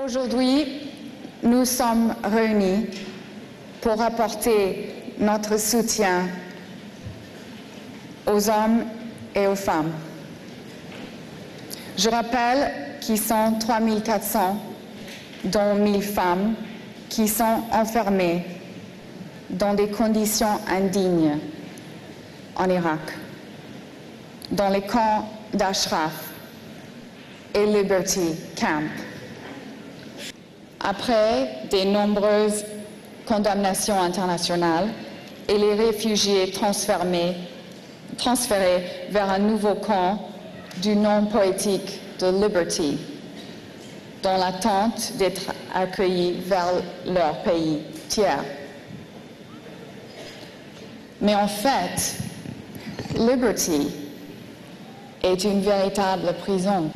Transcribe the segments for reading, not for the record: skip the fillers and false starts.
Aujourd'hui, nous sommes réunis pour apporter notre soutien aux hommes et aux femmes. Je rappelle qu'ils sont 3400, dont 1000 femmes, qui sont enfermées dans des conditions indignes en Irak, dans les camps d'Ashraf et Liberty Camp. Après de nombreuses condamnations internationales et les réfugiés transférés vers un nouveau camp du nom poétique de Liberty, dans l'attente d'être accueillis vers leur pays tiers. Mais en fait, Liberty est une véritable prison,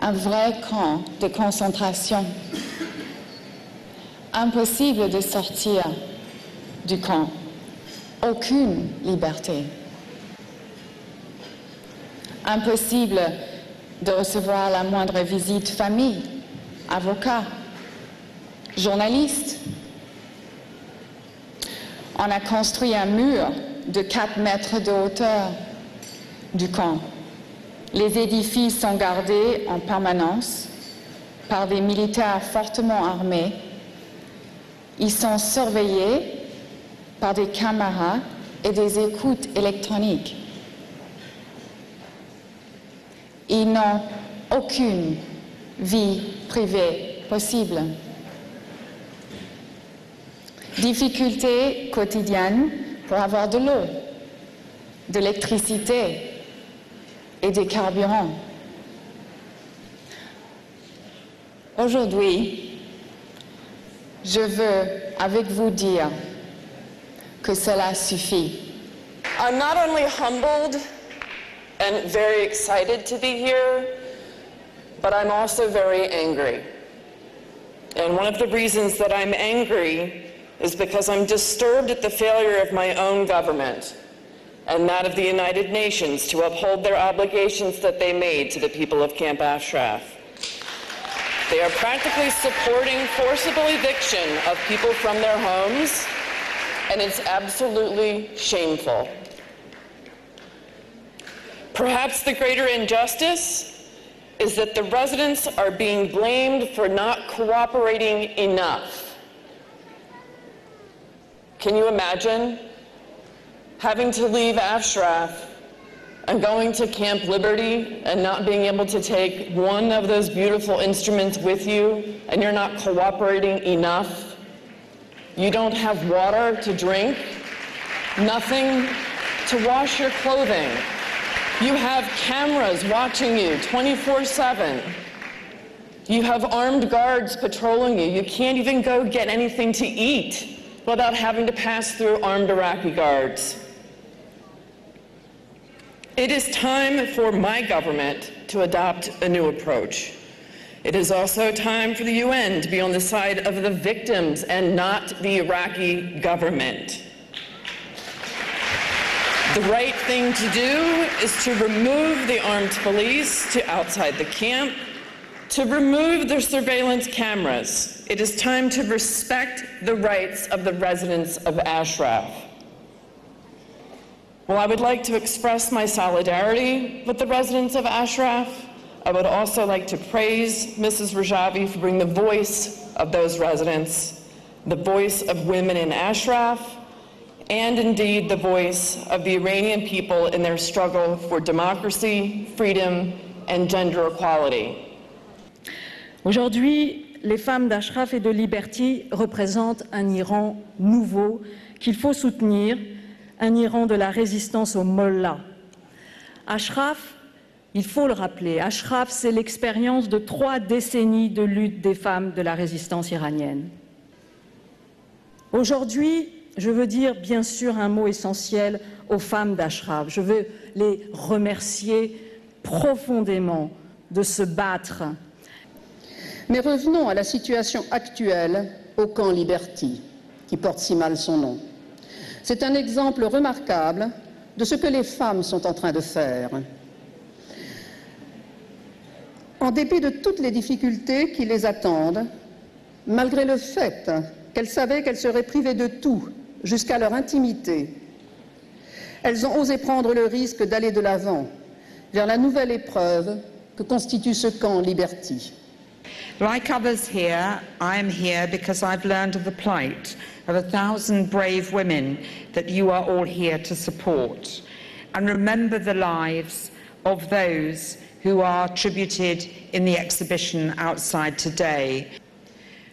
un vrai camp de concentration. Impossible de sortir du camp, aucune liberté. Impossible de recevoir la moindre visite famille, avocat, journaliste. On a construit un mur de 4 mètres de hauteur du camp. Les édifices sont gardés en permanence par des militaires fortement armés. Ils sont surveillés par des caméras et des écoutes électroniques. Ils n'ont aucune vie privée possible. Difficultés quotidiennes pour avoir de l'eau, de l'électricité et des carburants. Aujourd'hui, je veux avec vous dire que cela suffit. I'm not only humbled and very excited to be here, but I'm also very angry. And one of the reasons that I'm angry is because I'm disturbed at the failure of my own government and that of the United Nations to uphold their obligations that they made to the people of Camp Ashraf. They are practically supporting forcible eviction of people from their homes, and it's absolutely shameful. Perhaps the greater injustice is that the residents are being blamed for not cooperating enough. Can you imagine having to leave Ashraf and going to Camp Liberty and not being able to take one of those beautiful instruments with you, and you're not cooperating enough? You don't have water to drink, nothing to wash your clothing. You have cameras watching you 24/7. You have armed guards patrolling you. You can't even go get anything to eat without having to pass through armed Iraqi guards. It is time for my government to adopt a new approach. It is also time for the UN to be on the side of the victims and not the Iraqi government. The right thing to do is to remove the armed police to outside the camp, to remove the surveillance cameras. It is time to respect the rights of the residents of Ashraf. Well, I would like to express my solidarity with the residents of Ashraf. I would also like to praise Mrs. Rajavi for bringing the voice of those residents, the voice of women in Ashraf, and indeed the voice of the Iranian people in their struggle for democracy, freedom, and gender equality. Aujourd'hui, les femmes d'Ashraf et de Liberty représentent un Iran nouveau qu'il faut soutenir, un Iran de la résistance au Mollah. Ashraf, il faut le rappeler, Ashraf, c'est l'expérience de 3 décennies de lutte des femmes de la résistance iranienne. Aujourd'hui, je veux dire bien sûr un mot essentiel aux femmes d'Ashraf. Je veux les remercier profondément de se battre. Mais revenons à la situation actuelle au camp Liberty, qui porte si mal son nom. C'est un exemple remarquable de ce que les femmes sont en train de faire. En dépit de toutes les difficultés qui les attendent, malgré le fait qu'elles savaient qu'elles seraient privées de tout jusqu'à leur intimité, elles ont osé prendre le risque d'aller de l'avant vers la nouvelle épreuve que constitue ce camp Liberty. Like others here, I am here because I've learned of the plight of 1,000 brave women that you are all here to support, and remember the lives of those who are tributed in the exhibition outside today.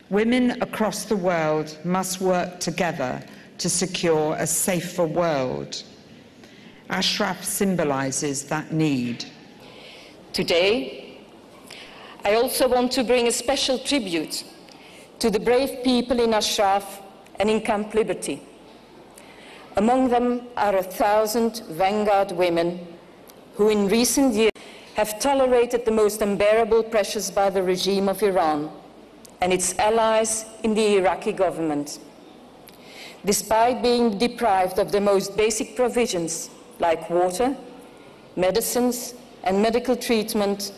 Women across the world must work together to secure a safer world. Ashraf symbolizes that need. Today, I also want to bring a special tribute to the brave people in Ashraf and in Camp Liberty. Among them are 1,000 vanguard women who in recent years have tolerated the most unbearable pressures by the regime of Iran and its allies in the Iraqi government. Despite being deprived of the most basic provisions like water, medicines, and medical treatment,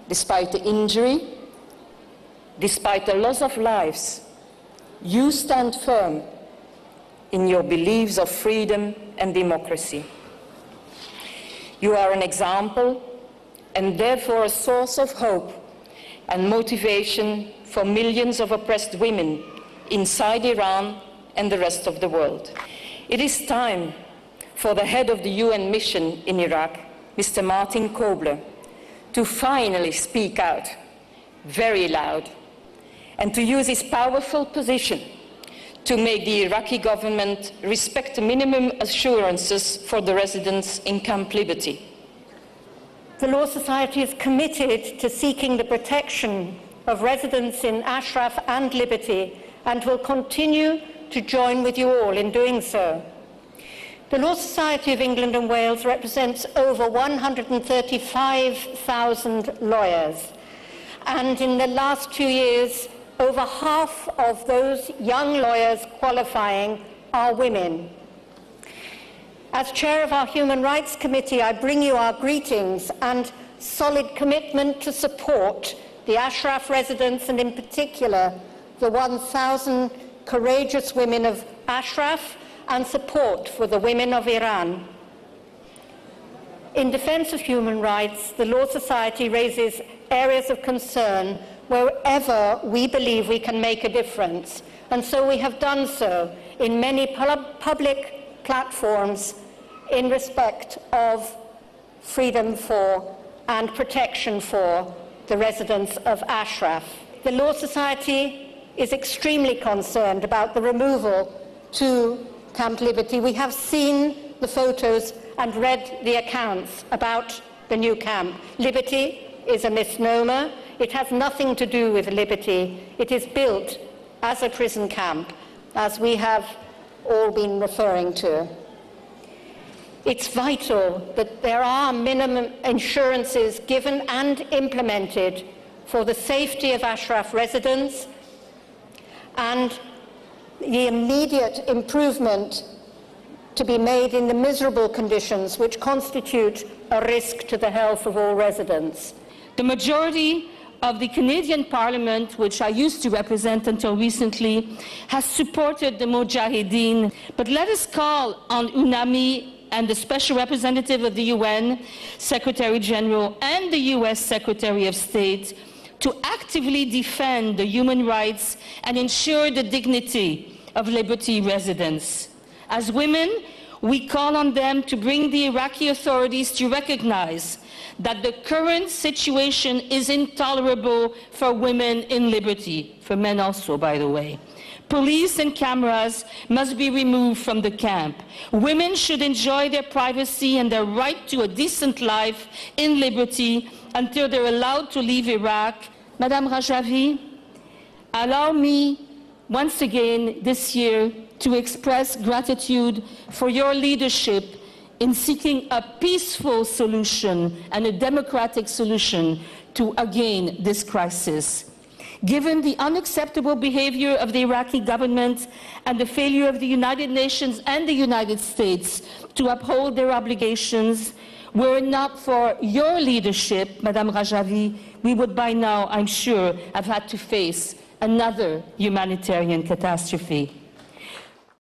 despite the injury, despite the loss of lives, you stand firm in your beliefs of freedom and democracy. You are an example and therefore a source of hope and motivation for millions of oppressed women inside Iran and the rest of the world. It is time for the head of the UN mission in Iraq, Mr. Martin Kobler, to finally speak out very loud and to use his powerful position to make the Iraqi government respect the minimum assurances for the residents in Camp Liberty. The Law Society is committed to seeking the protection of residents in Ashraf and Liberty and will continue to join with you all in doing so. The Law Society of England and Wales represents over 135,000 lawyers, and in the last 2 years, over half of those young lawyers qualifying are women. As chair of our Human Rights Committee, I bring you our greetings and solid commitment to support the Ashraf residents and in particular the 1,000 courageous women of Ashraf and support for the women of Iran. In defense of human rights, the Law Society raises areas of concern wherever we believe we can make a difference, and so we have done so in many public platforms in respect of freedom for and protection for the residents of Ashraf. The Law Society is extremely concerned about the removal to Camp Liberty. We have seen the photos and read the accounts about the new camp. Liberty is a misnomer. It has nothing to do with liberty. It is built as a prison camp, as we have all been referring to. It's vital that there are minimum assurances given and implemented for the safety of Ashraf residents and the immediate improvement to be made in the miserable conditions which constitute a risk to the health of all residents. The majority of the Canadian Parliament, which I used to represent until recently, has supported the Mujahideen. But let us call on UNAMI and the Special Representative of the UN, Secretary General, and the US Secretary of State to actively defend the human rights and ensure the dignity of Liberty residents. As women, we call on them to bring the Iraqi authorities to recognize that the current situation is intolerable for women in Liberty, for men also, by the way. Police and cameras must be removed from the camp. Women should enjoy their privacy and their right to a decent life in Liberty until they're allowed to leave Iraq. Madame Rajavi, allow me once again this year to express gratitude for your leadership in seeking a peaceful solution and a democratic solution to, again, this crisis. Given the unacceptable behavior of the Iraqi government and the failure of the United Nations and the United States to uphold their obligations, Were it not for your leadership, Madame Rajavi, we would by now, I'm sure, have had to face another humanitarian catastrophe.